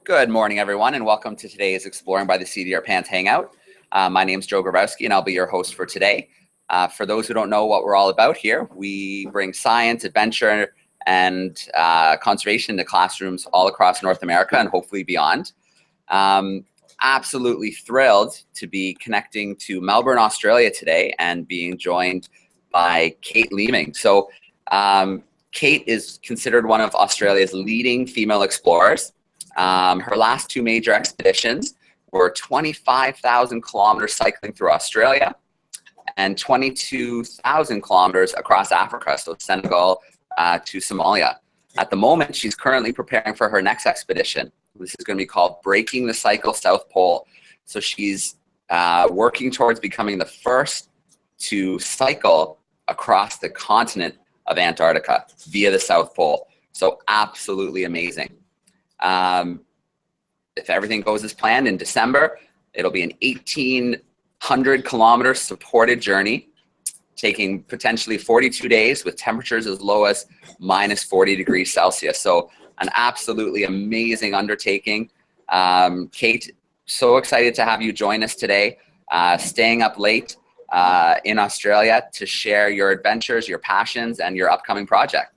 Good morning, everyone, and welcome to today's Exploring by the Seat of Your Pants Hangout. My name is Joe Grabowski, and I'll be your host for today. For those who don't know what we're all about here, we bring science, adventure, and conservation to classrooms all across North America and hopefully beyond. Absolutely thrilled to be connecting to Melbourne, Australia today and being joined by Kate Leeming. So Kate is considered one of Australia's leading female explorers. Her last two major expeditions were 25,000 kilometers cycling through Australia and 22,000 kilometers across Africa, so Senegal to Somalia. At the moment, she's currently preparing for her next expedition. This is going to be called Breaking the Cycle South Pole. So she's working towards becoming the first to cycle across the continent of Antarctica via the South Pole. So absolutely amazing. If everything goes as planned in December, it'll be an 1,800 kilometer supported journey, taking potentially 42 days with temperatures as low as minus 40 degrees Celsius. So an absolutely amazing undertaking. Kate, so excited to have you join us today, staying up late in Australia to share your adventures, your passions, and your upcoming project.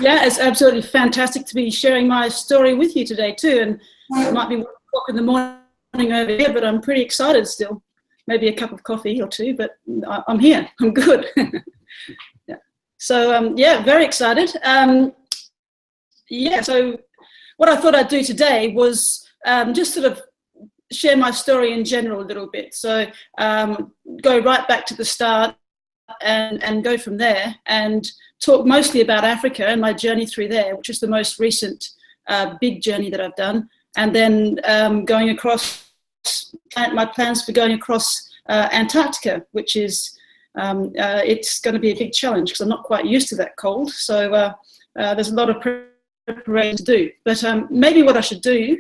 Yeah, it's absolutely fantastic to be sharing my story with you today too. And it might be 1 o'clock in the morning over here, but I'm pretty excited still. Maybe a cup of coffee or two, but I'm here. I'm good. Yeah. So yeah, very excited. Yeah. So what I thought I'd do today was just sort of share my story in general a little bit. So go right back to the start and go from there and talk mostly about Africa and my journey through there, which is the most recent big journey that I've done. And then going across, my plans for going across Antarctica, which is, it's going to be a big challenge because I'm not quite used to that cold. So there's a lot of preparation to do. But maybe what I should do,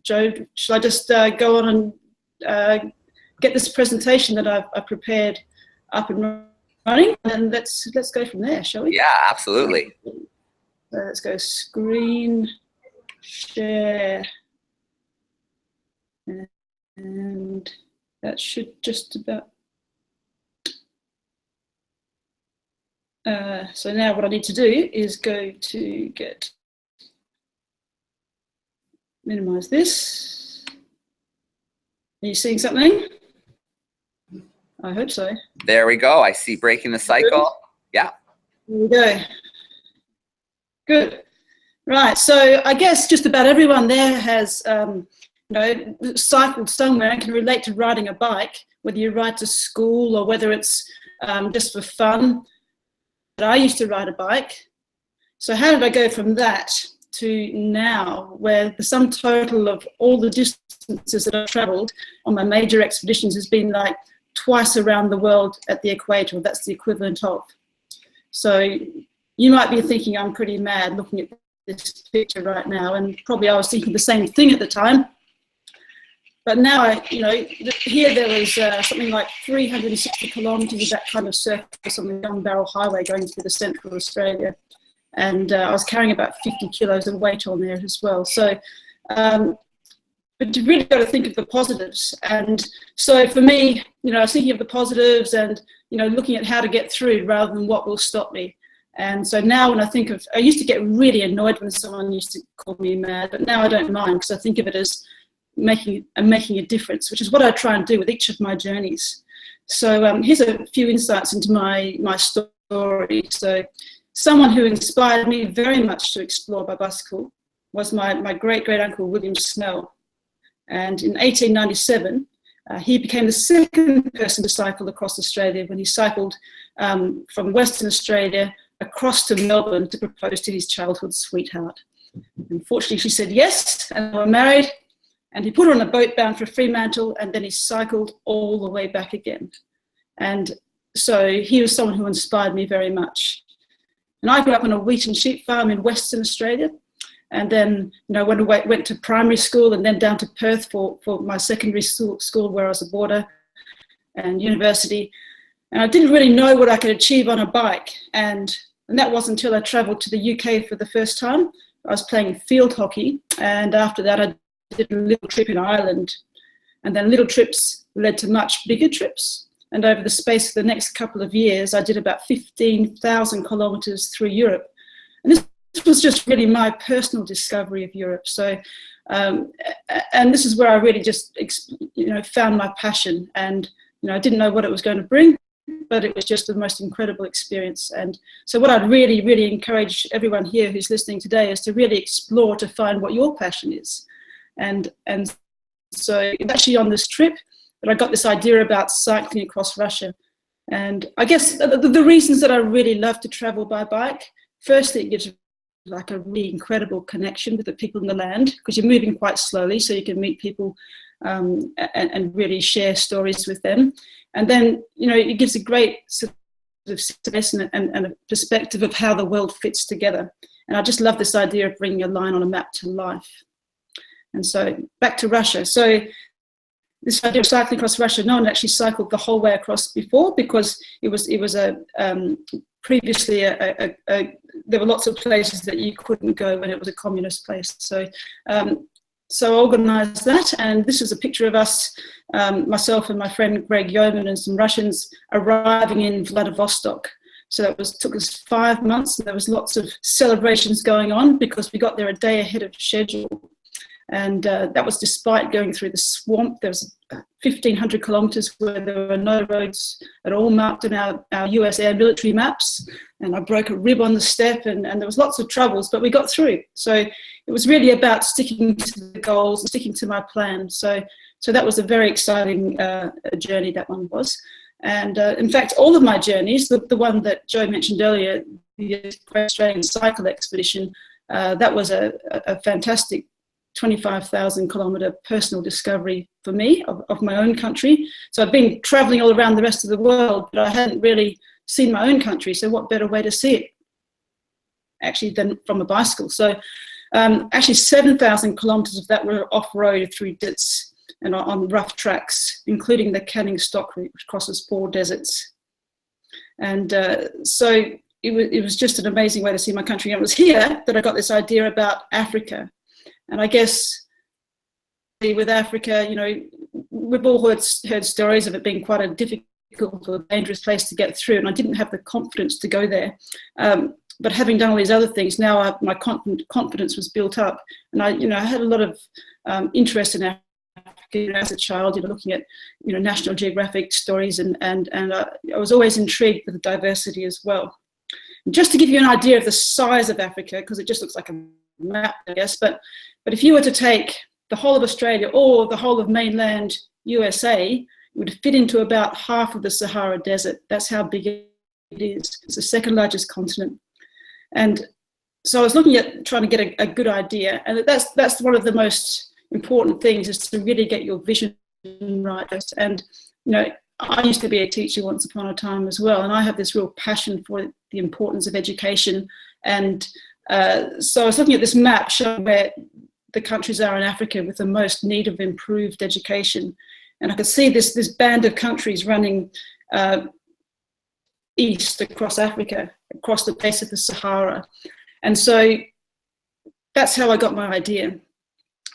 Joe, should I just go on and get this presentation that I've prepared up and running, and let's go from there, shall we? Yeah, absolutely. So let's go screen share, and that should just about. So now what I need to do is go to minimize this. Are you seeing something? I hope so. There we go. I see Breaking the Cycle. Yeah. There we go. Good. Right. So I guess just about everyone there has, cycled somewhere and can relate to riding a bike, whether you ride to school or whether it's just for fun. But I used to ride a bike. So how did I go from that to now, where the sum total of all the distances that I've traveled on my major expeditions has been like twice around the world at the equator? That's the equivalent of. So you might be thinking I'm pretty mad looking at this picture right now, and probably I was thinking the same thing at the time. But now, here there was something like 360 kilometers of that kind of surface on the Gun Barrel Highway going through the central Australia. And I was carrying about 50 kilos of weight on there as well. So, but you really got to think of the positives. And so for me, I was thinking of the positives and, looking at how to get through rather than what will stop me. And so now when I think of, I used to get really annoyed when someone used to call me mad, but now I don't mind because I think of it as making a difference, which is what I try and do with each of my journeys. So here's a few insights into my story. So someone who inspired me very much to explore by bicycle was my great-great-uncle, William Snell. And in 1897, he became the second person to cycle across Australia when he cycled from Western Australia across to Melbourne to propose to his childhood sweetheart. Unfortunately, she said yes, and they were married, and he put her on a boat bound for Fremantle, and then he cycled all the way back again. And so he was someone who inspired me very much. And I grew up on a wheat and sheep farm in Western Australia. And then, went to primary school and then down to Perth for my secondary school where I was a boarder, and university. And I didn't really know what I could achieve on a bike. And that wasn't until I travelled to the UK for the first time. I was playing field hockey, and after that I did a little trip in Ireland, and then little trips led to much bigger trips. And over the space of the next couple of years, I did about 15,000 kilometers through Europe. And this was just really my personal discovery of Europe. So, and this is where I really just, found my passion. And, I didn't know what it was going to bring, but it was just the most incredible experience. And so what I'd really, really encourage everyone here who's listening today is to really explore to find what your passion is. And so it's actually on this trip that I got this idea about cycling across Russia. And I guess the reasons that I really love to travel by bike, firstly, it gives like a really incredible connection with the people in the land, because you're moving quite slowly, so you can meet people and really share stories with them. And then, it gives a great sort of sense and a perspective of how the world fits together. And I just love this idea of bringing a line on a map to life. And so back to Russia. So this idea of cycling across Russia, no one actually cycled the whole way across before, because it was previously there were lots of places that you couldn't go when it was a communist place. So so I organised that, and this is a picture of us, myself and my friend Greg Yeoman and some Russians arriving in Vladivostok. So that took us 5 months, and there was lots of celebrations going on because we got there a day ahead of schedule. And that was despite going through the swamp. There was 1,500 kilometres where there were no roads at all marked in our US air military maps. And I broke a rib on the step, and there was lots of troubles, but we got through. So it was really about sticking to the goals and sticking to my plan. So that was a very exciting journey, that one was. And in fact, all of my journeys, the one that Joe mentioned earlier, the Australian cycle expedition, that was a fantastic 25,000 kilometre personal discovery for me of my own country. So I've been travelling all around the rest of the world, but I hadn't really seen my own country. So what better way to see it, actually, than from a bicycle? So actually 7,000 kilometres of that were off-road through deserts and on rough tracks, including the Canning Stock route, which crosses 4 deserts. And so it was just an amazing way to see my country. And it was here that I got this idea about Africa. And I guess with Africa, we've all heard stories of it being quite a difficult or dangerous place to get through, and I didn't have the confidence to go there. But having done all these other things, now my confidence was built up, and I had a lot of interest in Africa as a child. Looking at National Geographic stories, and I was always intrigued with the diversity as well. And just to give you an idea of the size of Africa, because it just looks like a map, I guess, but if you were to take the whole of Australia or the whole of mainland USA, it would fit into about half of the Sahara Desert. That's how big it is. It's the second largest continent. And so I was looking at trying to get a good idea, and that's one of the most important things, is to really get your vision right. And I used to be a teacher once upon a time as well, and I have this real passion for the importance of education. And so I was looking at this map showing where the countries are in Africa with the most need of improved education. And I could see this band of countries running east across Africa, across the base of the Sahara. And so that's how I got my idea.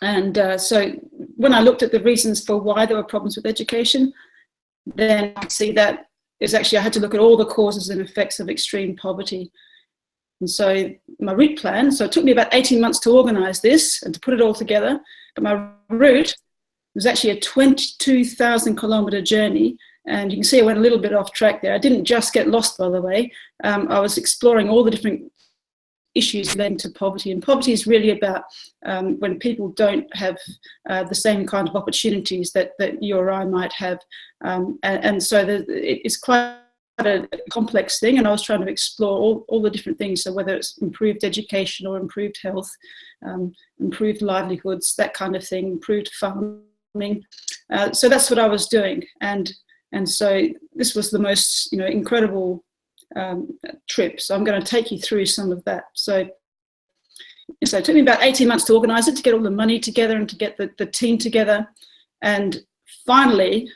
And so when I looked at the reasons for why there were problems with education, then I see that is actually, I had to look at all the causes and effects of extreme poverty. And so my route plan, so it took me about 18 months to organise this and to put it all together. But my route was actually a 22,000 kilometre journey. And you can see I went a little bit off track there. I didn't just get lost, by the way. I was exploring all the different issues relating to poverty. And poverty is really about when people don't have the same kind of opportunities that you or I might have. And so it's quite a complex thing, and I was trying to explore all the different things. So whether it's improved education or improved health, improved livelihoods, that kind of thing, improved farming. So that's what I was doing. And so this was the most incredible trip. So I'm going to take you through some of that. So it took me about 18 months to organise it, to get all the money together and to get the team together. And finally,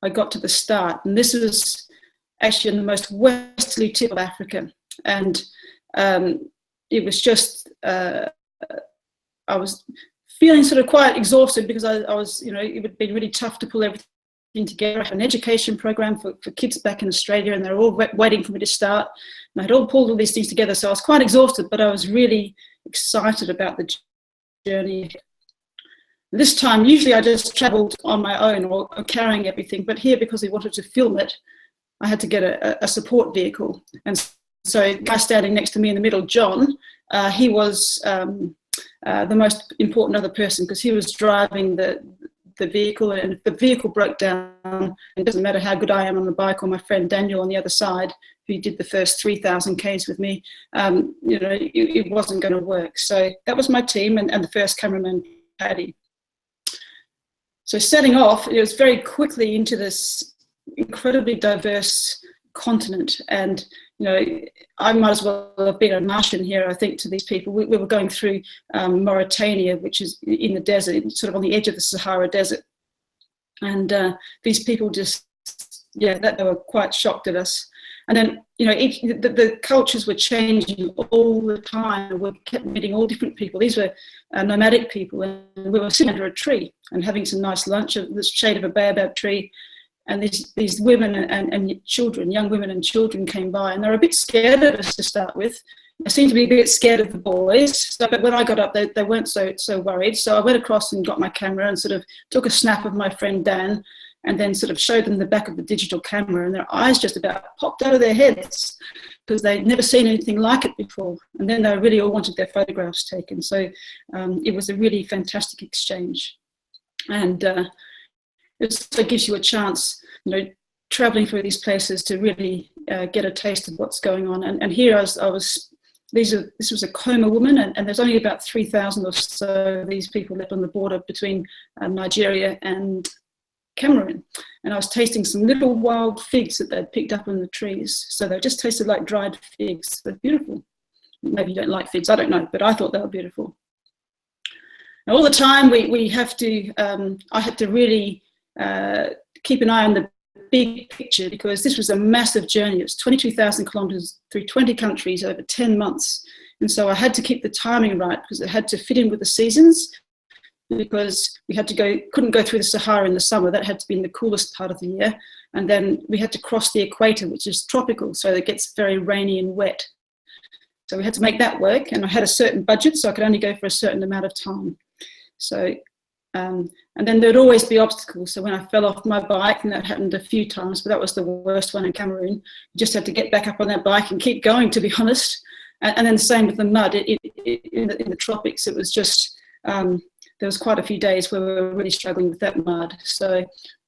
I got to the start. And this was actually in the most westerly tip of Africa. And it was just I was feeling sort of quite exhausted because I was, you know, it would be really tough to pull everything together. I had an education program for kids back in Australia, and they were all waiting for me to start. And I had all pulled all these things together, so I was quite exhausted, but I was really excited about the journey. This time, usually I just travelled on my own or carrying everything, but here, because we wanted to film it, I had to get a support vehicle. And so the guy standing next to me in the middle, John, he was the most important other person, because he was driving the vehicle, and if the vehicle broke down, it doesn't matter how good I am on the bike, or my friend Daniel on the other side, who did the first 3,000 Ks with me, you know, it wasn't going to work. So that was my team, and the first cameraman, Paddy. So setting off, it was very quickly into this incredibly diverse continent, and you know, I might as well have been a Martian here, I think, to these people. We were going through Mauritania, which is in the desert, sort of on the edge of the Sahara Desert. And these people just, yeah, they were quite shocked at us. And then, you know, the cultures were changing all the time. We kept meeting all different people. These were nomadic people, and we were sitting under a tree and having some nice lunch in the shade of a baobab tree. And these women and children, young women and children, came by, and they were a bit scared of us to start with. They seemed to be a bit scared of the boys. So, but when I got up, they weren't so worried. So I went across and got my camera and sort of took a snap of my friend Dan, and then sort of showed them the back of the digital camera, and their eyes just about popped out of their heads because they'd never seen anything like it before. And then they really all wanted their photographs taken. So it was a really fantastic exchange. And it also gives you a chance, you know, traveling through these places to really get a taste of what's going on. And here this was a coma woman, and there's only about 3,000 or so of these people left on the border between Nigeria and Cameroon. And I was tasting some little wild figs that they'd picked up in the trees. So they just tasted like dried figs. They're beautiful. Maybe you don't like figs, I don't know, but I thought they were beautiful. And all the time we have to, I had to really keep an eye on the big picture, because this was a massive journey. It was 22,000 kilometers through 20 countries over 10 months. And so I had to keep the timing right, because it had to fit in with the seasons, because we had to couldn't go through the Sahara in the summer. That had to be in the coolest part of the year. And then we had to cross the Equator, which is tropical, so it gets very rainy and wet. So we had to make that work, and I had a certain budget, so I could only go for a certain amount of time. So, and then there'd always be obstacles. So when I fell off my bike, and that happened a few times, but that was the worst one in Cameroon, you just had to get back up on that bike and keep going, to be honest. And then the same with the mud. In the tropics, it was just, there was quite a few days where we were really struggling with that mud. So,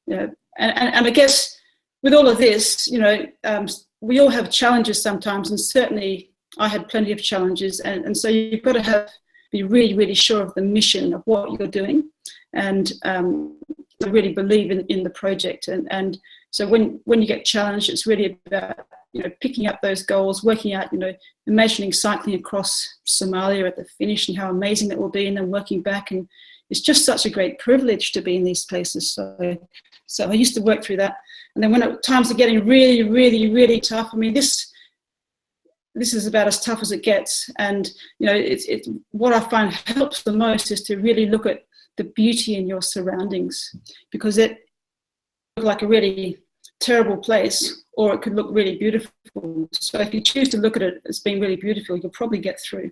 you know, and I guess with all of this, you know, we all have challenges sometimes, and certainly I had plenty of challenges. And so you've got to be really, really sure of the mission of what you're doing, and really believe in the project. And so when you get challenged, it's really about, you know, picking up those goals, working out, you know, imagining cycling across Somalia at the finish and how amazing that will be, and then working back. And it's just such a great privilege to be in these places. So I used to work through that. And then when times are getting really, really, really tough, I mean, this is about as tough as it gets. And, you know, it's what I find helps the most is to really look at the beauty in your surroundings, because it looks like a really terrible place, or it could look really beautiful. So if you choose to look at it as being really beautiful, you'll probably get through.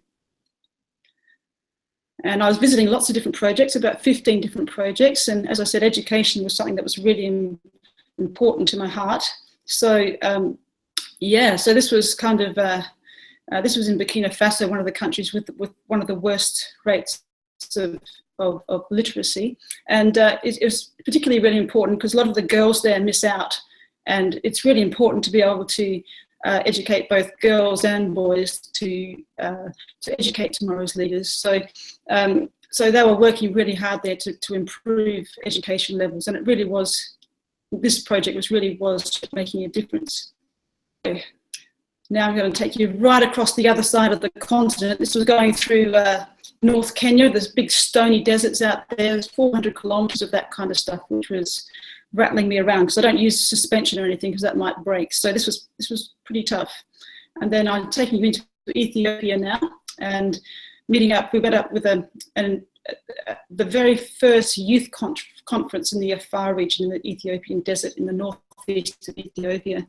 And I was visiting lots of different projects, about 15 different projects. And as I said, education was something that was really important to my heart. So yeah, so this was kind of, this was in Burkina Faso, one of the countries with one of the worst rates of literacy. And it was particularly really important because a lot of the girls there miss out. And it's really important to be able to educate both girls and boys to educate tomorrow's leaders. So so they were working really hard there to improve education levels. And it really was, this project was making a difference. Now I'm going to take you right across the other side of the continent. This was going through North Kenya. There's big stony deserts out there. There's 400 kilometers of that kind of stuff, which was rattling me around because I don't use suspension or anything because that might break. So this was pretty tough. And then I'm taking you into Ethiopia now. And meeting up. We met up with the very first youth conference in the Afar region in the Ethiopian desert in the northeast of Ethiopia.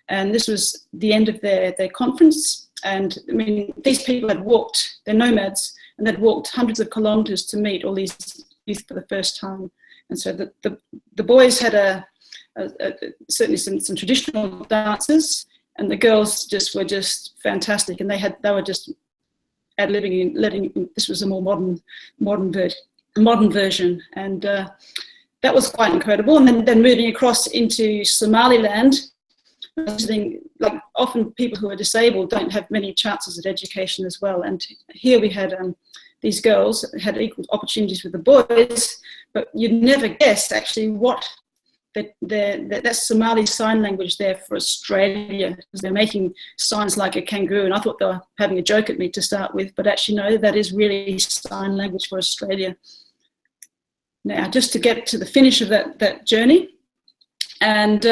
And this was the end of their conference. And I mean, these people had walked, they're nomads, and they'd walked hundreds of kilometers to meet all these youth for the first time. And so the boys had certainly some traditional dances, and the girls were just fantastic. And they were just ad-libbing, this was a more modern version. And that was quite incredible. And then moving across into Somaliland, like often people who are disabled don't have many chances at education as well. And here we had these girls had equal opportunities with the boys, but you'd never guess actually what that's Somali sign language there for Australia, because they're making signs like a kangaroo, and I thought they were having a joke at me to start with, but actually no, that is really sign language for Australia. Now, just to get to the finish of that journey, and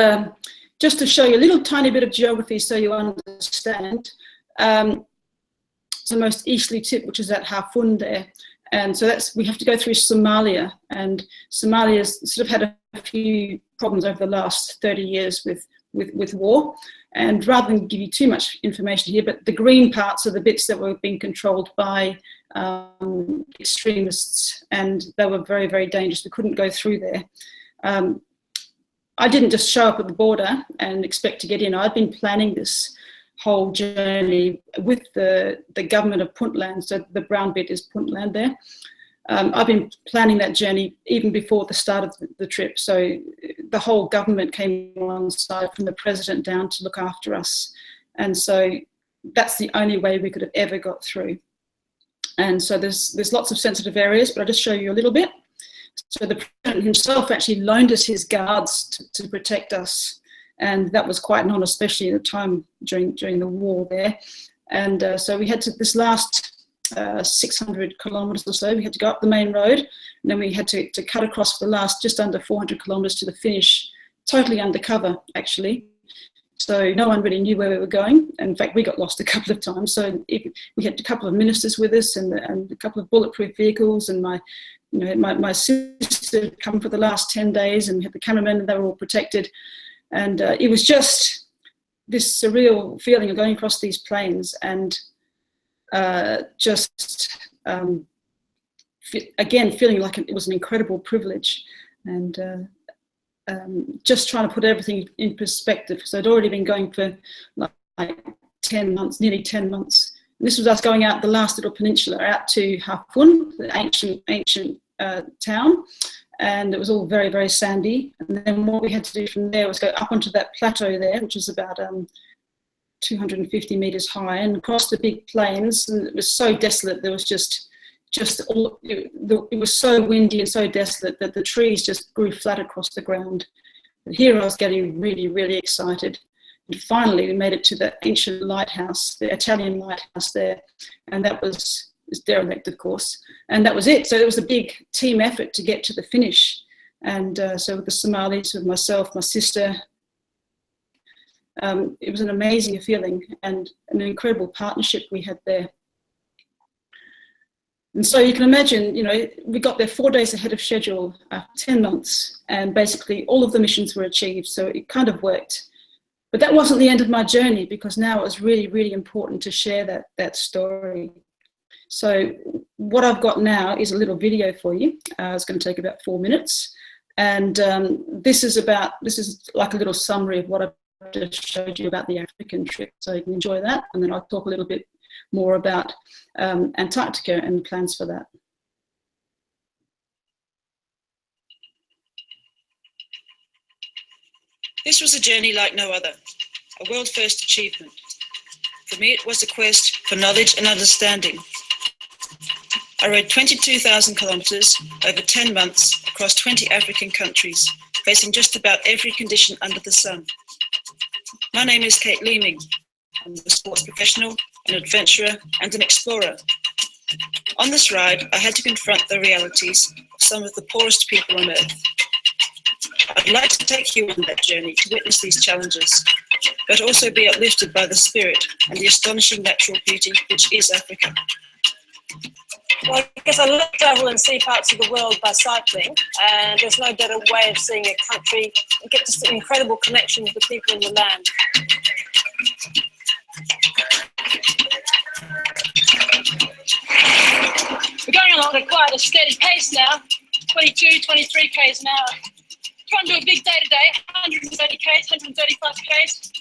just to show you a little tiny bit of geography so you understand, the most easterly tip, which is at Harfun there. And so we have to go through Somalia, and Somalia's sort of had a few problems over the last 30 years with war. And rather than give you too much information here, but the green parts are the bits that were being controlled by extremists, and they were very, very dangerous. We couldn't go through there. I didn't just show up at the border and expect to get in. I'd been planning this whole journey with the government of Puntland, so the brown bit is Puntland there. I've been planning that journey even before the start of the trip, so the whole government came on side from the president down to look after us, and so that's the only way we could have ever got through. And so there's lots of sensitive areas, but I'll just show you a little bit. So the president himself actually loaned us his guards to protect us, and that was quite an honour, especially at the time during the war there. And so we had to, this last 600 kilometres or so, we had to go up the main road, and then we had to cut across for the last just under 400 kilometres to the finish, totally undercover actually. So no one really knew where we were going. In fact, we got lost a couple of times. So we had a couple of ministers with us, and a couple of bulletproof vehicles, and my sister had come for the last 10 days, and we had the cameramen, and they were all protected. And it was just this surreal feeling of going across these plains, and again, feeling like it was an incredible privilege, and just trying to put everything in perspective. So I'd already been going for like 10 months, nearly 10 months. And this was us going out the last little peninsula, out to Harfun, the ancient town. And it was all very, very sandy. And then what we had to do from there was go up onto that plateau there, which was about 250 meters high, and across the big plains. And it was so desolate. There was it was so windy and so desolate that the trees just grew flat across the ground. But here I was getting really, really excited. And finally, we made it to the ancient lighthouse, the Italian lighthouse there, and that was derelict, of course. And that was it. So it was a big team effort to get to the finish. And so with the Somalis, with myself, my sister, it was an amazing feeling and an incredible partnership we had there. And so you can imagine, we got there 4 days ahead of schedule, 10 months, and basically all of the missions were achieved. So it kind of worked. But that wasn't the end of my journey, because now it was really, really important to share that story. So what I've got now is a little video for you. It's going to take about 4 minutes. And this is like a little summary of what I've just showed you about the African trip. So you can enjoy that. And then I'll talk a little bit more about Antarctica and plans for that. This was a journey like no other, a world-first achievement. For me, it was a quest for knowledge and understanding. I rode 22,000 kilometres over 10 months across 20 African countries, facing just about every condition under the sun. My name is Kate Leeming. I'm a sports professional, an adventurer, and an explorer. On this ride, I had to confront the realities of some of the poorest people on Earth. I'd like to take you on that journey to witness these challenges, but also be uplifted by the spirit and the astonishing natural beauty which is Africa. Well, I guess I love to travel and see parts of the world by cycling, and there's no better way of seeing a country and get just an incredible connection with the people in the land. We're going along at quite a steady pace now, 22, 23 k's an hour. Trying to do a big day today, 130 k's, 135 k's.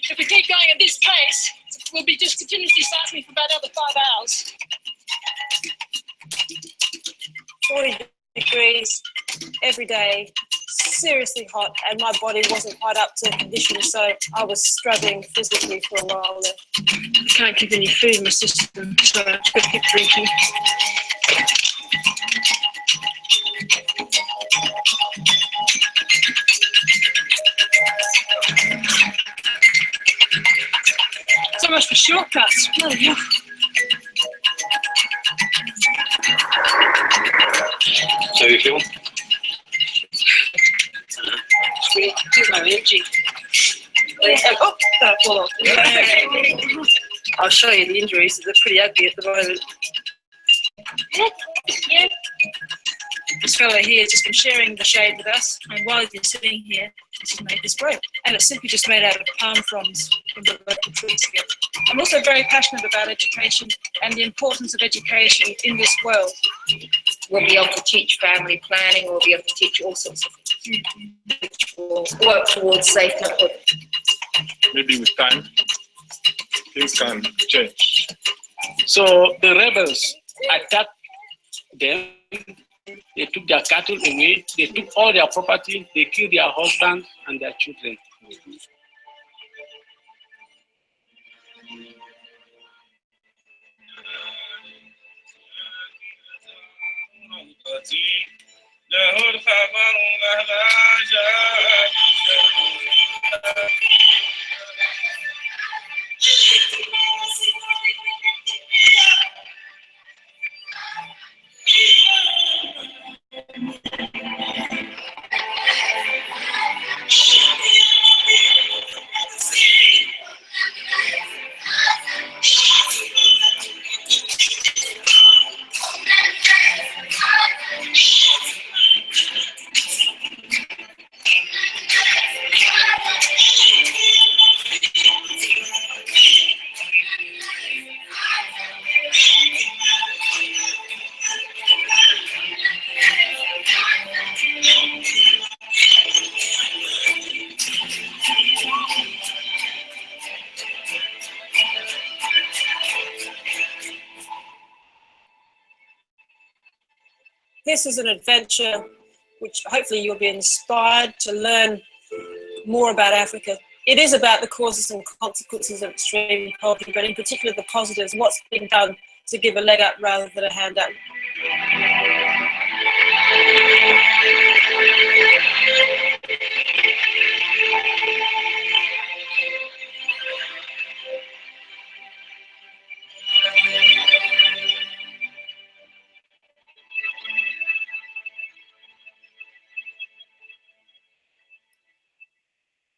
If we keep going at this pace, we'll be just continuously cycling for about another 5 hours. 40 degrees every day, seriously hot, and my body wasn't quite up to conditions, so I was struggling physically for a while there. I can't keep any food in my system, so I've got to keep drinking. So much for shortcuts. Bloody hell. So you feel? Here's my energy. Oh, that fall off. I'll show you the injuries. They're pretty ugly at the moment. Yeah. This fellow here has just been sharing the shade with us, and while he's been sitting here, he's made this rope, and it's simply just made out of palm fronds from the local trees here. I'm also very passionate about education and the importance of education in this world. We'll be able to teach family planning, we'll be able to teach all sorts of things, which will work towards safe motherhood. Maybe with time, things can change. So the rebels attacked them, they took their cattle away, they took all their property, they killed their husbands and their children. This is an adventure which hopefully you'll be inspired to learn more about Africa. It is about the causes and consequences of extreme poverty, but in particular the positives, what's being done to give a leg up rather than a hand up.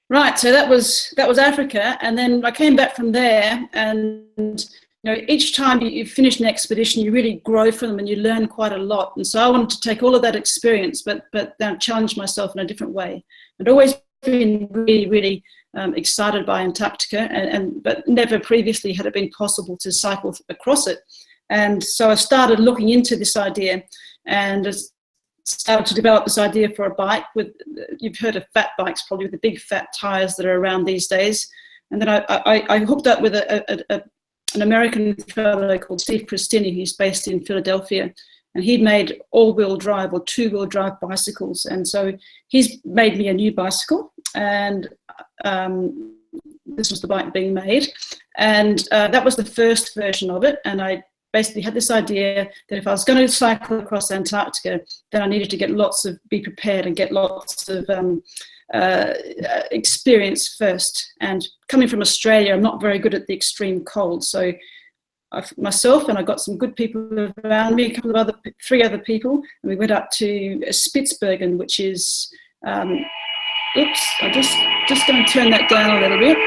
Right, so that was Africa, and then I came back from there, and each time you finish an expedition, you really grow from them and you learn quite a lot. And so I wanted to take all of that experience, but then challenge myself in a different way. I'd always been really excited by Antarctica, but never previously had it been possible to cycle across it. And so I started looking into this idea, and started to develop this idea for a bike with, you've heard of fat bikes probably, with the big fat tires that are around these days. And then I hooked up with an American fellow called Steve Christini, who's based in Philadelphia, and he'd made all-wheel drive or two-wheel drive bicycles. And so he's made me a new bicycle, and this was the bike being made. And that was the first version of it. And I basically had this idea that if I was going to cycle across Antarctica, then I needed to be prepared and get lots of experience first. And coming from Australia, I'm not very good at the extreme cold. So myself and I got some good people around me, three other people, and we went up to Spitsbergen, which is, oops, I'm just going to turn that down a little bit.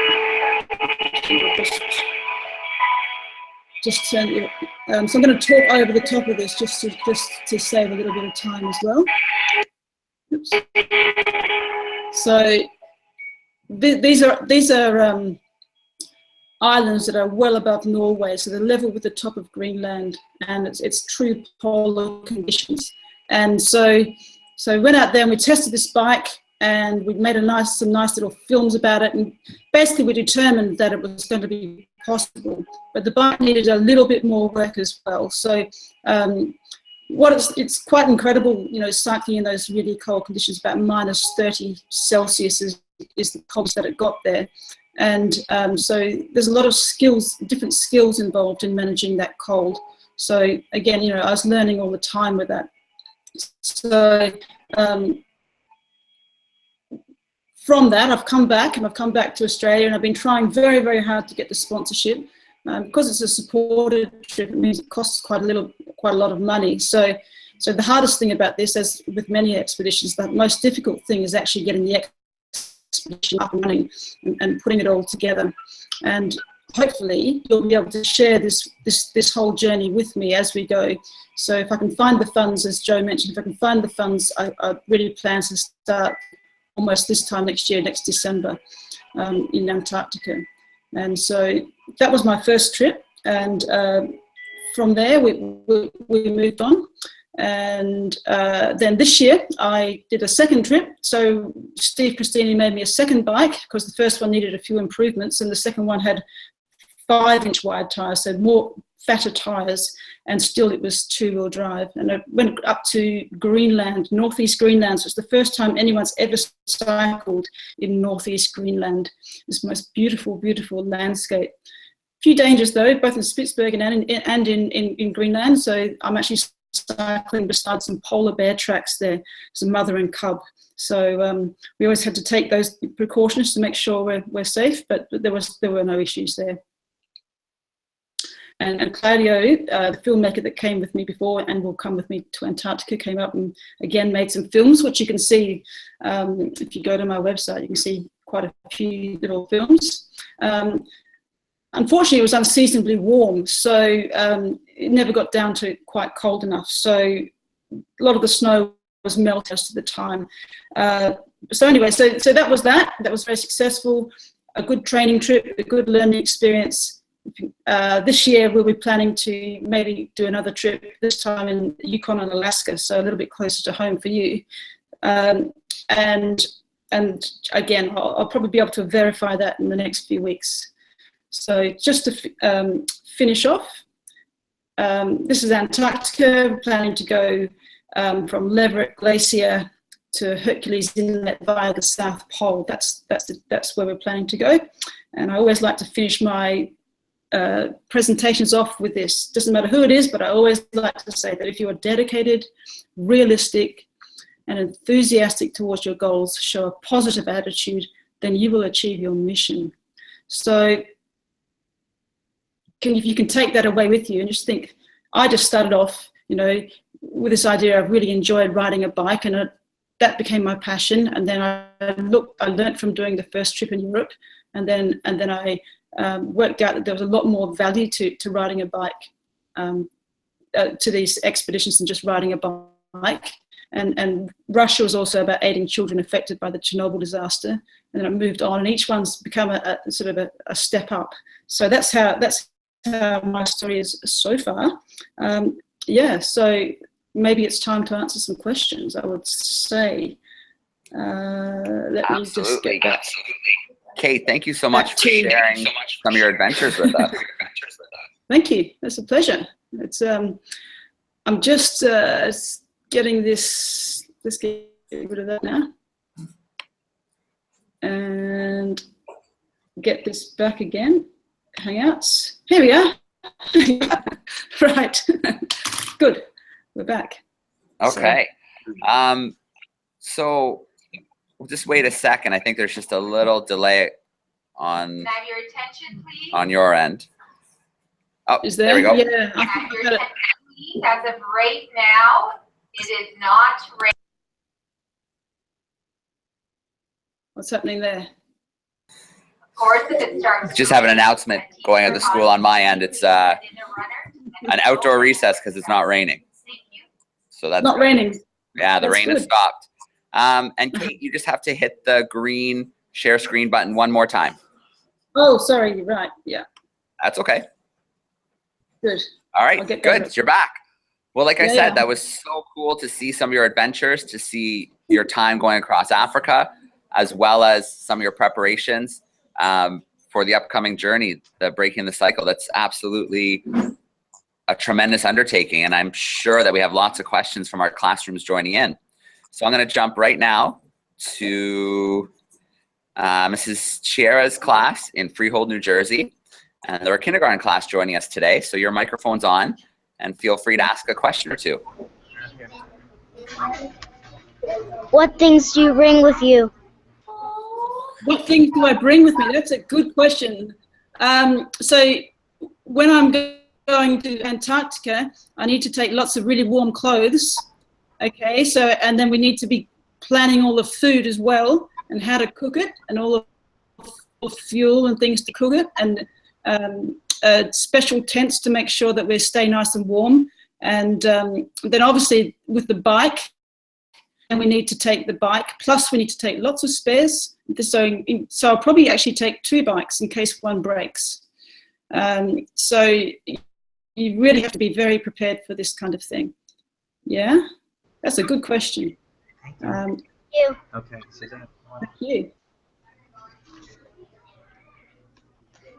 just turn it. So I'm going to talk over the top of this just to save a little bit of time as well. Oops. So these are islands that are well above Norway, so they're level with the top of Greenland, and it's true polar conditions. And so we went out there and we tested this bike, and we made some nice little films about it, and basically we determined that it was going to be possible, but the bike needed a little bit more work as well. So it's quite incredible, you know, cycling in those really cold conditions. About -30°C is the coldest that it got there. And so there's a lot of different skills involved in managing that cold. So again, you know, I was learning all the time with that. So from that, I've come back to Australia, and I've been trying very, very hard to get the sponsorship. Because it's a supported trip, it means it costs quite a lot of money. So the hardest thing about this, as with many expeditions, the most difficult thing is actually getting the expedition up and running and putting it all together. And hopefully you'll be able to share this whole journey with me as we go. So if I can find the funds, as Joe mentioned, if I can find the funds, I really plan to start almost this time next year, next December, in Antarctica. And so that was my first trip, and from there we moved on. And then this year I did a second trip. So Steve Christini made me a second bike, because the first one needed a few improvements, and the second one had 5-inch wide tyres, so more fatter tyres, and still it was 2-wheel drive. And I went up to Greenland, northeast Greenland. So it's the first time anyone's ever cycled in northeast Greenland. It's the most beautiful, beautiful landscape. A few dangers though, both in Spitsbergen and in Greenland. So I'm actually cycling beside some polar bear tracks there, some mother and cub. So we always had to take those precautions to make sure we're safe, but there were no issues there. And Claudio, the filmmaker that came with me before and will come with me to Antarctica, came up and again made some films, which you can see if you go to my website. You can see quite a few little films. Unfortunately, it was unseasonably warm, so it never got down to quite cold enough. So a lot of the snow was melted most of the time. So anyway, so that was that. That was very successful. A good training trip, a good learning experience. This year we'll be planning to maybe do another trip, this time in Yukon and Alaska, so a little bit closer to home for you. And again, I'll probably be able to verify that in the next few weeks. So just to finish off, this is Antarctica. We're planning to go from Leverett Glacier to Hercules Inlet via the South Pole. That's where we're planning to go. And I always like to finish my presentations off with this. Doesn't matter who it is, but I always like to say that if you are dedicated, realistic, and enthusiastic towards your goals, show a positive attitude, then you will achieve your mission. So if you can take that away with you and just think, I just started off, you know, with this idea. I really enjoyed riding a bike, and that became my passion. And then I learned from doing the first trip in Europe, and then I worked out that there was a lot more value to riding a bike, to these expeditions than just riding a bike. And Russia was also about aiding children affected by the Chernobyl disaster. And then I moved on, and each one's become a sort of a step up. So that's how my story is so far. Yeah, so maybe it's time to answer some questions, I would say. Let me just get back. Kate, thank you so much for sharing some of your adventures with us. Thank you. It's a pleasure. It's I'm just getting this. Let's get rid of that now, and get this back again. Hangouts. Here we are. Right. Good. We're back. Okay. So we'll just wait a second. I think there's just a little delay on Can I have your attention, please? on your end. Oh, Is there? we go. Yeah. Can I have your attention, please? As of right now, it is not ready. What's happening there? Just have an announcement going at the school on my end. It's an outdoor recess because it's not raining. So that's Not good. raining. Yeah, the That's rain has good. stopped. And Kate, you just have to hit the green share screen button one more time. Oh, sorry, you're right. Yeah, That's okay. good. All I'll right, get good. better. You're back. Well, like I Yeah, said, yeah. that was so cool to see some of your adventures, to see your time going across Africa, as well as some of your preparations for the upcoming journey, the Breaking the Cycle. That's absolutely a tremendous undertaking, and I'm sure that we have lots of questions from our classrooms joining in. So I'm going to jump right now to Mrs. Chiara's class in Freehold, New Jersey. And they're a kindergarten class joining us today. So your microphone's on and feel free to ask a question or two. What things do you bring with you? What things do I bring with me? That's a good question. So when I'm going to Antarctica, I need to take lots of really warm clothes. Okay, so, and then we need to be planning all the food as well and how to cook it and all the fuel and things to cook it, and special tents to make sure that we stay nice and warm. And then obviously with the bike, and we need to take the bike, plus we need to take lots of spares. So I'll probably actually take 2 bikes in case one breaks. So you really have to be very prepared for this kind of thing. Yeah, that's a good question. You. Okay, so that one. Thank you.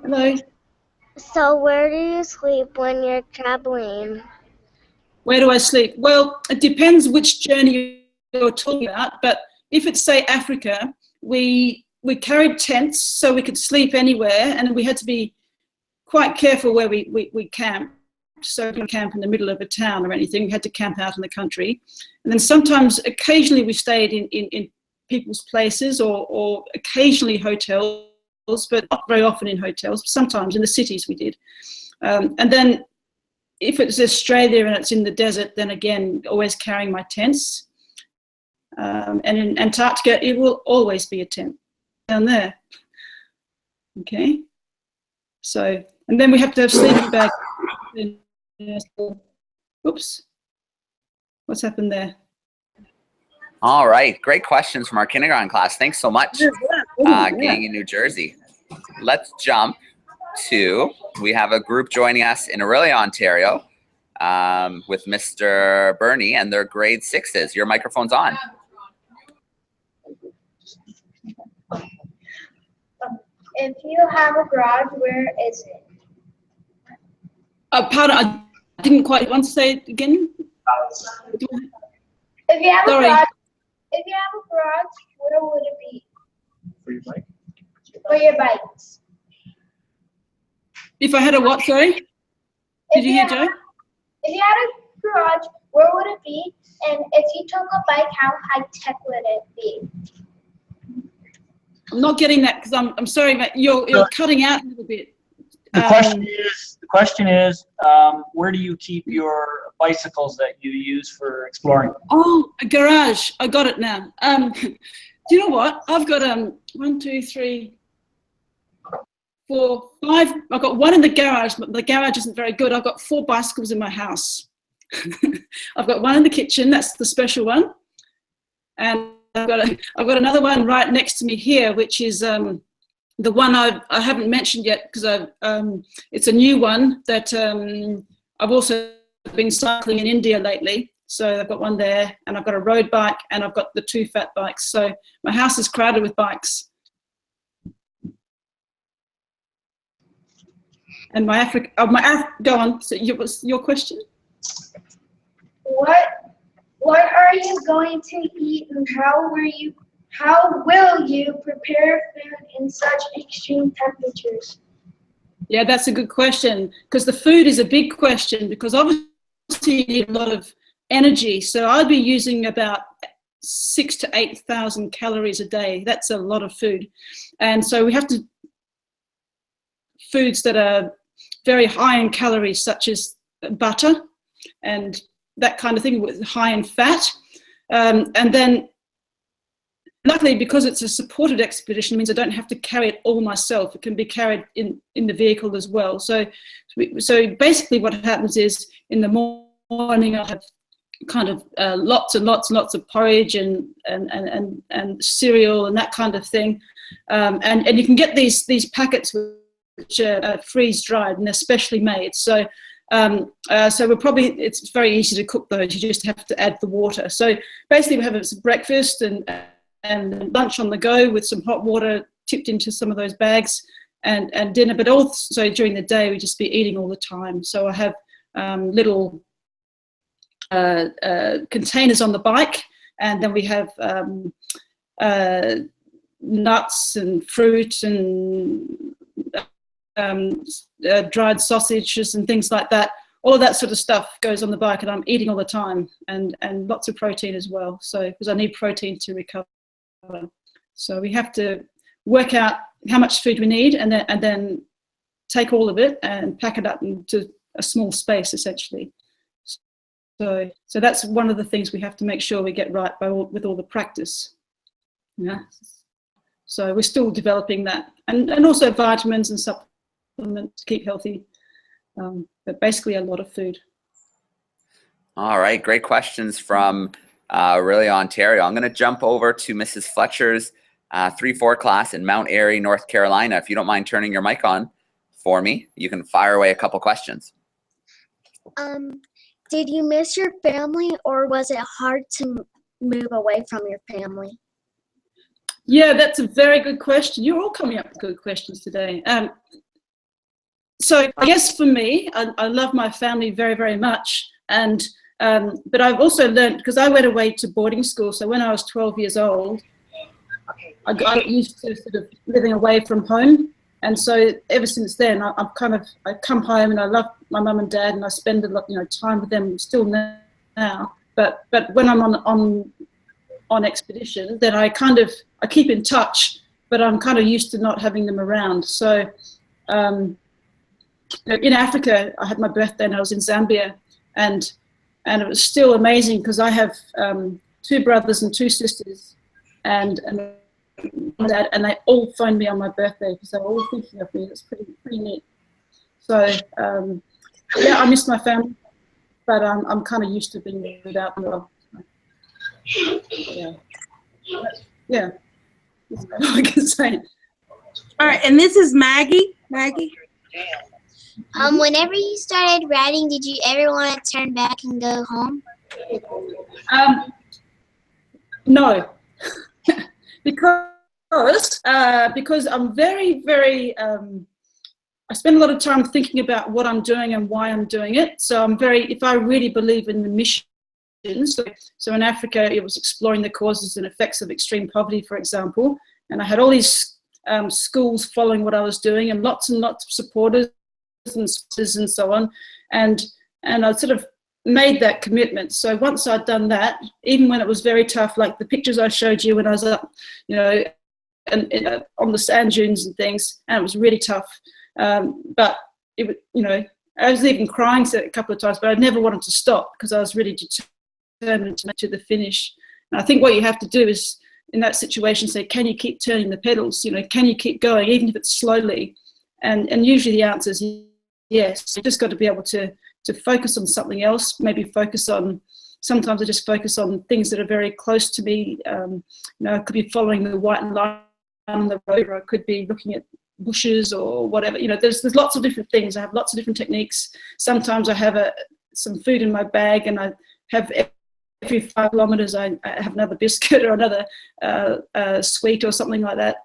Hello. So where do you sleep when you're traveling? Where do I sleep? Well, it depends which journey you're talking about, but if it's, say, Africa, we carried tents so we could sleep anywhere, and we had to be quite careful where we camped. So we didn't camp in the middle of a town or anything. We had to camp out in the country. And then sometimes, occasionally, we stayed in people's places or occasionally hotels, but not very often in hotels. Sometimes in the cities we did. And then if it's Australia and it's in the desert, then again, always carrying my tents. And in Antarctica, it will always be a tent down there. Okay. So, and then we have to have sleeping bags. Oops. What's happened there? All right, great questions from our kindergarten class. Thanks so much, gang in New Jersey. Let's jump to, we have a group joining us in Aurelia, Ontario, with Mr. Bernie, and they're grade 6s. Your microphone's on. If you have a garage, where is it? Pardon, I didn't quite want to say it again. If you have Sorry. a garage, where would it be? For your bike? For your bikes. If I had a what, sorry? Did you hear, Joe? If you had a garage, where would it be? And if you took a bike, how high tech would it be? I'm not getting that because I'm sorry, but you're cutting out a little bit. The question is, where do you keep your bicycles that you use for exploring? Oh, a garage. I got it now. Do you know what? I've got 1, 2, 3, 4, 5. I've got one in the garage, but the garage isn't very good. I've got 4 bicycles in my house. I've got one in the kitchen. That's the special one, and I've got another one right next to me here, which is the one I haven't mentioned yet because it's a new one that I've also been cycling in India lately. So I've got one there, and I've got a road bike, and I've got the 2 fat bikes. So my house is crowded with bikes. And go on. So your question? What are you going to eat, and how will you prepare food in such extreme temperatures? Yeah, that's a good question, because the food is a big question, because obviously you need a lot of energy. So I'd be using about 6,000 to 8,000 calories a day. That's a lot of food. And so we have to foods that are very high in calories, such as butter and that kind of thing, with high in fat. And then luckily, because it's a supported expedition, it means I don't have to carry it all myself. It can be carried in the vehicle as well. So basically what happens is in the morning I'll have kind of lots and lots of porridge and cereal and that kind of thing. And you can get these packets which are freeze dried and they're specially made. So it's very easy to cook those. You just have to add the water. So basically we have some breakfast and lunch on the go with some hot water tipped into some of those bags and dinner, but also during the day we just be eating all the time. So I have little containers on the bike, and then we have nuts and fruit and dried sausages and things like that. All of that sort of stuff goes on the bike, and I'm eating all the time, and lots of protein as well. So because I need protein to recover. So we have to work out how much food we need, and then take all of it and pack it up into a small space, essentially. So that's one of the things we have to make sure we get right with all the practice. Yeah. So we're still developing that, and also vitamins and supplements to keep healthy, but basically a lot of food. All right, great questions from really Ontario. I'm going to jump over to Mrs. Fletcher's 3-4 class in Mount Airy, North Carolina. If you don't mind turning your mic on for me, you can fire away a couple questions. Did you miss your family, or was it hard to move away from your family? Yeah, that's a very good question. You're all coming up with good questions today. So I guess for me, I love my family very, very much. And but I've also learned, because I went away to boarding school. So when I was 12 years old, I got used to sort of living away from home. And so ever since then, I come home and I love my mum and dad, and I spend a lot, time with them still now. But when I'm on expedition, then I keep in touch, but I'm kind of used to not having them around. So in Africa, I had my birthday and I was in Zambia, and it was still amazing because I have 2 brothers and 2 sisters, and they all phoned me on my birthday because they were all thinking of me. It's pretty neat. So yeah, I miss my family, but I'm kind of used to being without them. Yeah, that's all I can say. All right, and this is Maggie. Whenever you started writing, did you ever want to turn back and go home? No, because I'm very, very. I spend a lot of time thinking about what I'm doing and why I'm doing it. So if I really believe in the mission. So in Africa, it was exploring the causes and effects of extreme poverty, for example. And I had all these schools following what I was doing, and lots of supporters and sponsors and so on. And I sort of made that commitment. So once I'd done that, even when it was very tough, like the pictures I showed you when I was up, and on the sand dunes and things, and it was really tough. But it, I was even crying a couple of times, but I never wanted to stop because I was really determined to make to the finish. And I think what you have to do is, in that situation, say, can you keep turning the pedals? Can you keep going, even if it's slowly? And usually the answer is yes. You just got to be able to focus on something else. Maybe focus on. Sometimes I just focus on things that are very close to me. I could be following the white line on the road, or I could be looking at bushes or whatever. There's lots of different things. I have lots of different techniques. Sometimes I have some food in my bag, and I have every 5 kilometers I have another biscuit or another sweet or something like that,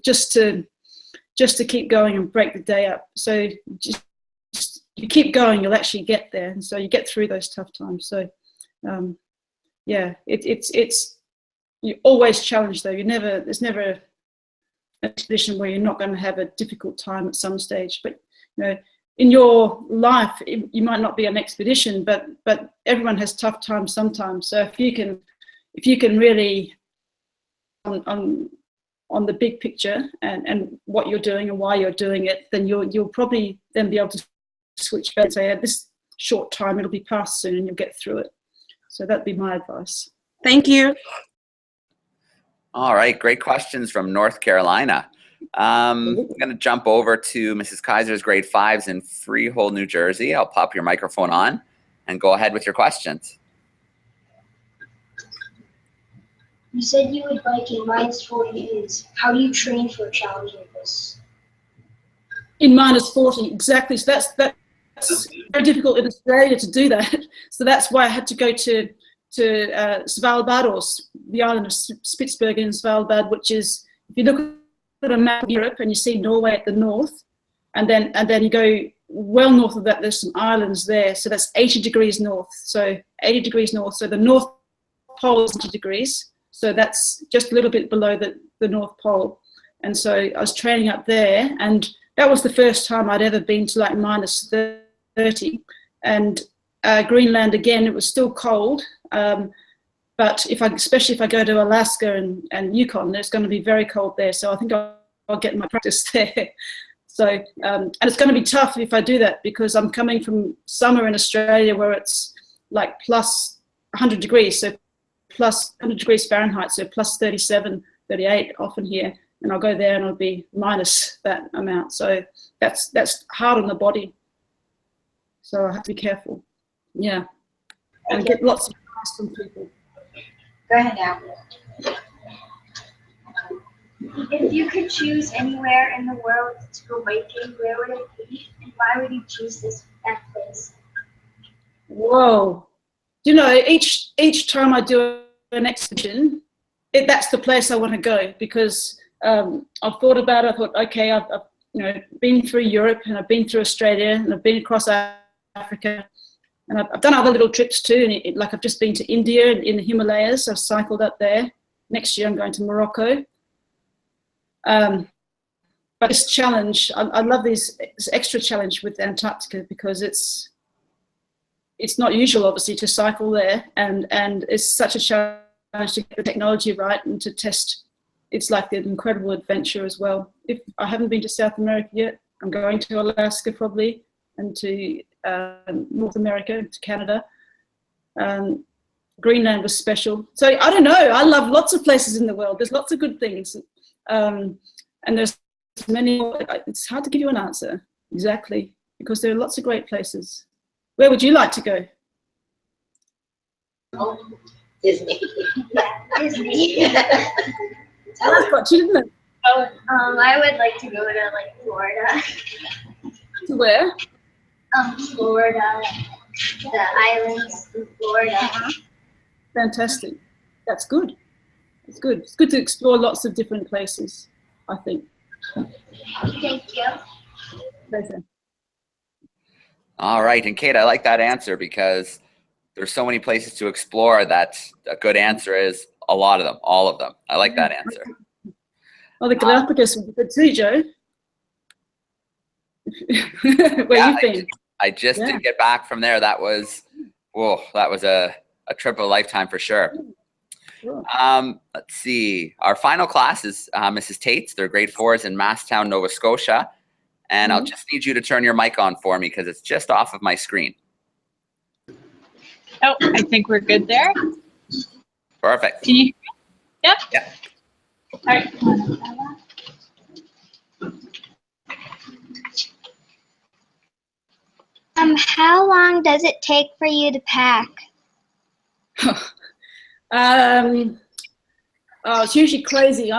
just to keep going and break the day up. So just you keep going, you'll actually get there, and so you get through those tough times. So yeah, it's you always challenge though. There's never an expedition where you're not going to have a difficult time at some stage. But in your life, you might not be an expedition, but everyone has tough times sometimes. So if you can really on the big picture and what you're doing and why you're doing it, then you'll probably then be able to switch back and say, this short time, it'll be past soon, and you'll get through it. So that'd be my advice. Thank you. All right, great questions from North Carolina. I'm going to jump over to Mrs. Kaiser's grade 5s in Freehold, New Jersey. I'll pop your microphone on and go ahead with your questions. You said you would bike in -40 degrees. How do you train for a challenge like this? In -40, exactly. So that's very difficult in Australia to do that. So that's why I had to go to Svalbard, or the island of Spitsbergen in Svalbard, which is, if you look at a map of Europe and you see Norway at the north, and then you go well north of that, there's some islands there. So that's 80 degrees north. So 80 degrees north. So the North Pole is 80 degrees. So that's just a little bit below the North Pole. And so I was training up there, and that was the first time I'd ever been to like -30. And Greenland, again, it was still cold. But especially if I go to Alaska and Yukon, it's going to be very cold there. So I think I'll get my practice there. So, and it's going to be tough if I do that, because I'm coming from summer in Australia where it's like plus 100 degrees. So plus 100 degrees Fahrenheit, so plus 37, 38 often here. And I'll go there and it'll be minus that amount. So that's hard on the body. So I have to be careful. Yeah. And get lots of advice from people. Go ahead now. If you could choose anywhere in the world to go biking, where would it be, and why would you choose that place? Whoa. You know, each time I do an expedition, that's the place I want to go, because I've thought about it. I thought, okay, I've been through Europe, and I've been through Australia, and I've been across Africa, and I've done other little trips too. And like I've just been to India in the Himalayas. I've cycled up there. Next year I'm going to Morocco. But this challenge, I love this extra challenge with Antarctica, because it's not usual, obviously, to cycle there, and it's such a challenge to get the technology right and to test. It's like an incredible adventure as well. If I haven't been to South America yet, I'm going to Alaska probably, and to North America, to Canada. Greenland was special. So I don't know, I love lots of places in the world. There's lots of good things. And there's many, it's hard to give you an answer exactly, because there are lots of great places. Where would you like to go? Disney. Yeah, Disney. That's got you, didn't it? I would like to go to like Florida. To where? Florida, the islands in Florida. Fantastic. That's good. It's good. It's good to explore lots of different places, I think. Thank you. Pleasure. All right, and Kate, I like that answer, because there's so many places to explore that a good answer is a lot of them, all of them. I like that answer. Well, the Galapagos would be good too, Joe. Where you've been? I just did get back from there. That was, whoa, that was a trip of a lifetime for sure. Sure. Let's see. Our final class is Mrs. Tate's. They're grade 4s in Masstown, Nova Scotia. And I'll just need you to turn your mic on for me, because it's just off of my screen. Oh, I think we're good there. Perfect. Can you hear me? Yep. Yeah. All right. How long does it take for you to pack? It's usually crazy.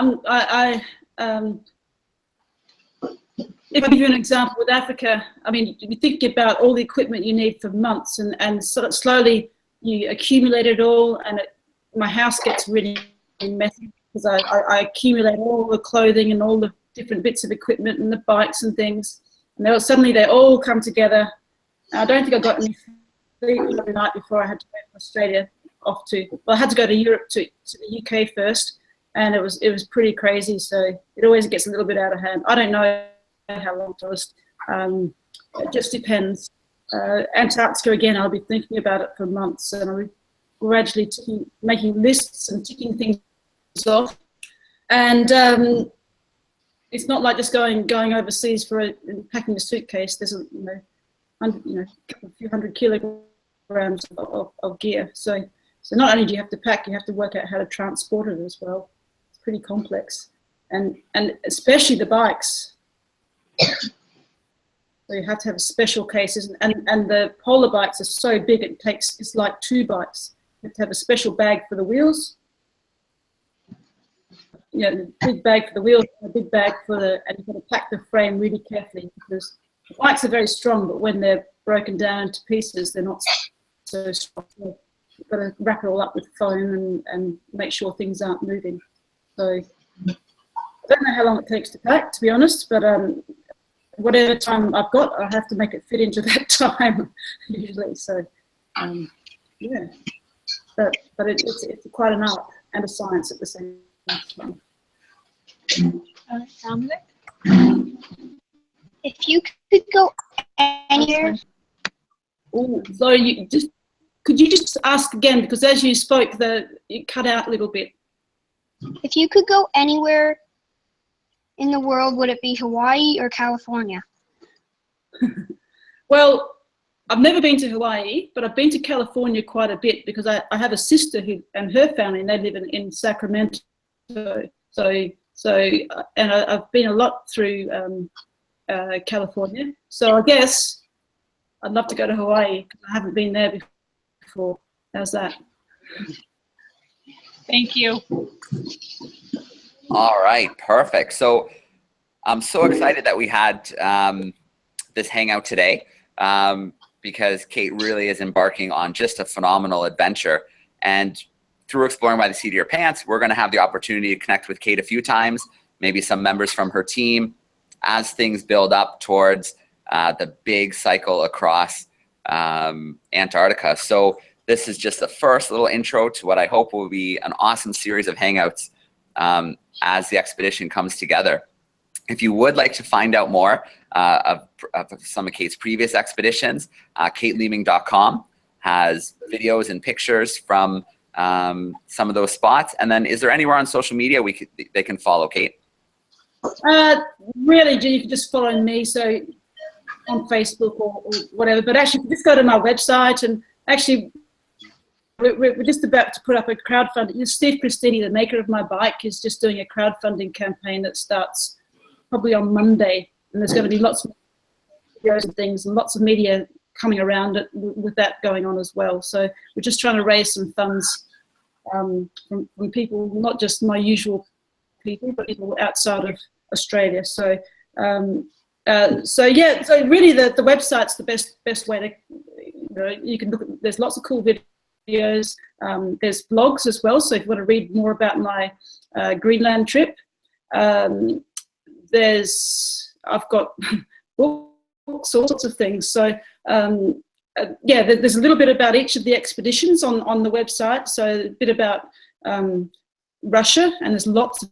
If I give you an example with Africa, I mean, you think about all the equipment you need for months, and sort of slowly you accumulate it all, and my house gets really messy, because I accumulate all the clothing and all the different bits of equipment and the bikes and things, and suddenly they all come together. I don't think I got any sleep the night before I had to go to Australia. I had to go to Europe, to the UK first, and it was pretty crazy. So it always gets a little bit out of hand. I don't know how long it was. It just depends. Antarctica, again, I'll be thinking about it for months, and I'll be gradually making lists and ticking things off. And it's not like just going overseas for packing a suitcase. There's a few hundred kilograms of gear. So not only do you have to pack, you have to work out how to transport it as well. It's pretty complex, and especially the bikes. So you have to have special cases, and the polar bikes are so big it's like 2 bikes. You have to have a special bag for the wheels. A big bag for the wheels, a big bag and you've got to pack the frame really carefully, because the bikes are very strong, but when they're broken down into pieces, they're not so strong. So you've got to wrap it all up with foam and make sure things aren't moving. So I don't know how long it takes to pack, to be honest, but whatever time I've got, I have to make it fit into that time usually. So yeah, but it's quite an art and a science at the same time. Dominic? If you could go anywhere. Oh, sorry, could you just ask again, because as you spoke, it cut out a little bit. If you could go anywhere in the world, would it be Hawaii or California? Well, I've never been to Hawaii, but I've been to California quite a bit, because I have a sister and her family, and they live in Sacramento. And I've been a lot through California. So I guess I'd love to go to Hawaii, because I haven't been there before. How's that? Thank you. All right, perfect. So I'm so excited that we had this hangout today, because Kate really is embarking on just a phenomenal adventure. And through Exploring by the Seat of Your Pants, we're going to have the opportunity to connect with Kate a few times, maybe some members from her team, as things build up towards the big cycle across Antarctica. So this is just the first little intro to what I hope will be an awesome series of hangouts as the expedition comes together. If you would like to find out more of some of Kate's previous expeditions, kateleeming.com has videos and pictures from some of those spots. And then is there anywhere on social media they can follow Kate? Really, you can just follow me, so on Facebook or whatever. But actually, just go to my website, and actually, we're just about to put up a crowdfunding. Steve Christini, the maker of my bike, is just doing a crowdfunding campaign that starts probably on Monday, and there's going to be lots of videos and things, and lots of media coming around it with that going on as well. So we're just trying to raise some funds from people, not just my usual people, but people outside of Australia. So yeah, so really the website's the best way to, you can look at, there's lots of cool videos. There's blogs as well, so if you want to read more about my Greenland trip, I've got books, all sorts of things. So yeah, there's a little bit about each of the expeditions on the website. So a bit about Russia, and there's lots of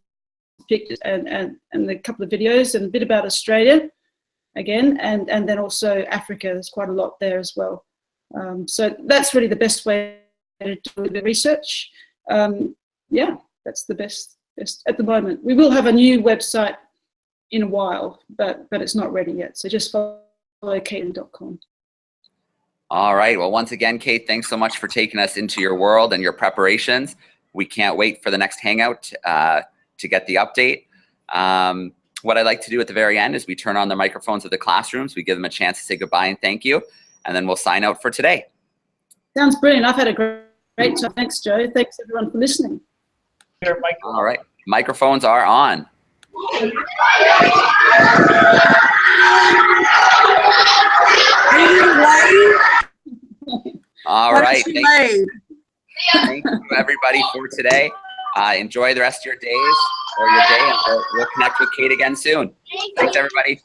pictures and a couple of videos, and a bit about Australia again, and then also Africa. There's quite a lot there as well. So that's really the best way to do the research. Yeah, that's the best at the moment. We will have a new website in a while, but it's not ready yet. So just follow katelyn.com. All right. Well, once again, Kate, thanks so much for taking us into your world and your preparations. We can't wait for the next hangout to get the update. What I'd like to do at the very end is we turn on the microphones of the classrooms. We give them a chance to say goodbye and thank you, and then we'll sign out for today. Sounds brilliant. I've had a great time. Thanks, Joe. Thanks, everyone, for listening. All right. Microphones are on. All right. Thank you, everybody, for today. Enjoy the rest of your days or your day, and we'll connect with Kate again soon. Thanks, everybody.